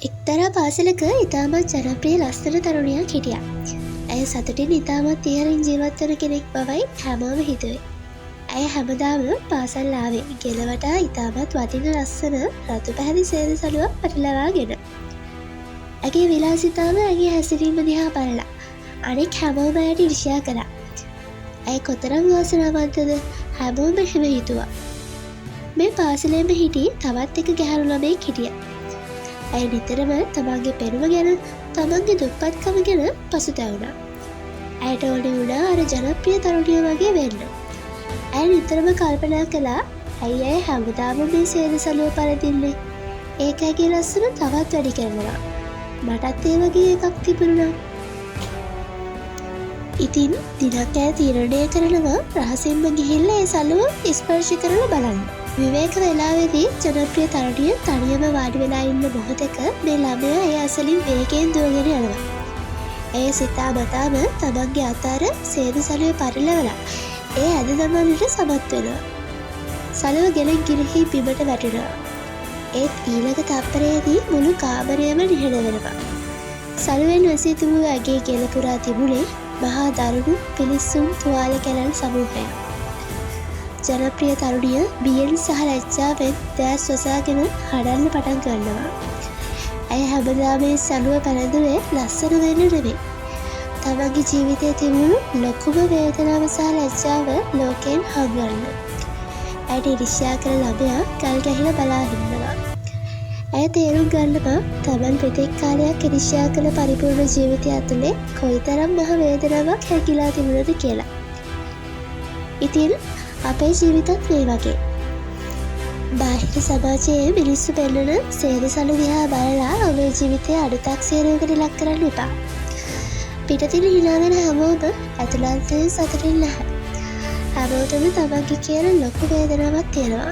එක්තරා පාසලක ඉතාමත් ජනප්‍රිය ලස්සන තරුණයක් හිටියා. ඇය සතුටින් ඉතාමත් ඉහළින් ජීවත්වන කෙනෙක් බවයි හැමෝම හිතුවේ. ඇය හැමදාම පාසල් ආවේ ගෙලවටා ඉතාමත් වටින ලස්සන රතු පැහැති සේද සලුවක් පටලවාගෙන. ඇගේ විලාසිතාව ඇගේ හැසිරීම දිහා බලලා අනෙක් හැමෝම ඇයට ඉරිෂ්‍යා කළා. ඇය කොතරම් වාසනාවන්තද හැමෝම එහෙම හිතුවා. මේ පාසලේම හිටි තවත් එක ගැහැණු ළමයෙක් හිටියා. ඇය නිතරම තමන්ගේ පෙනුම ගැන තමන්ගේ දුප්පත්කම ගැන පසුතැවුණා. ඇයට ඕනේ වුණා අර ජනප්‍රිය තරුණිය වගේ වෙන්න. ඇය නිතරම කල්පනා කළා ඇයි ඇය හැමදාම මේ සේද සලුව පරදින්නේ. ඒක ඇගේ ලස්සන තවත් වැඩි කරනවා. මටත් ඒ වගේ එකක් තිබුණා. ඉතින් දිනක් ඇය තීරණය කරනවා රහසින්ම ගිහිල්ලා ඒ සලුව ස්පර්ශ කරලා බලන්න. විවේක වෙලාවේදී ජනප්‍රිය තරුණිය තනියම වාඩි වෙලා ඉන්න මොහොතක මේ ළමයා ඒ අසලින් වේගයෙන් දුවගෙන යනවා. ඒ සිතාමතාම තමන්ගේ අතර සේද සලුව පරිලවලා ඒ ඇද දමන්නට සමත් වෙනවා. සලුව ගෙලෙන් ගිලිහි බිමට වැටෙනවා. ඒත් ඊළඟ තත්පරයේදී මුළු කාමරයම නිහඬ වෙනවා. සලුවෙන් වැසී තිබූ ඇගේ ගෙල පුරා තිබුණේ මහා දරුණු පිලිස්සුම් තුවාල කැලල් සමූහයක්. ජනප්‍රිය තරුණිය බියෙන් සහ ලැජ්ජාවෙන් දෑස් වසාගෙන හඬන්න පටන් ගන්නවා. ඇය හැමදාම මේ සලුව පැළඳුවේ ලස්සන වෙන්න නෙවෙයි. තමන්ගේ ජීවිතයේ තිබුණු ලොකුම වේදනාව සහ ලැජ්ජාව ලෝකයෙන් හංගන්න. ඇයට ඉරිෂ්‍යා කළ ළමයා ගල් ගැහිලා බලා ඉන්නවා. ඇය තේරුම් ගන්නවා තමන් ප්‍රතෙක් කාලයක් ඉරිෂ්‍යා කළ පරිපූර්ණ ජීවිතය ඇතුලේ කොයිතරම් මහ වේදනාවක් හැකිලා තිබුණද කියලා. ඉතින් අපේ ජීවිතත් මේ වගේ. බාහිර සමාජයේ මිනිස්සු පෙන්නන සේද සලු දිහා බලලා ඔබේ ජීවිතය අඩුතාක්ෂේරුවකට ලක් කරන්න එපා. පිටතින් hina වෙන හැමෝම ඇතුළතෙන් සතුටින් නැහැ. හැමෝටම තමන්ගේ කියන ලොකු වේදනාවක් තියෙනවා.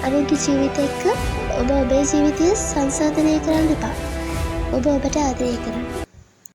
අනුන්ගේ ජීවිත එක්ක ඔබ ඔබේ ජීවිතය සංසන්දනය කරන්න එපා. ඔබ ඔබට ආදරය කරන්න.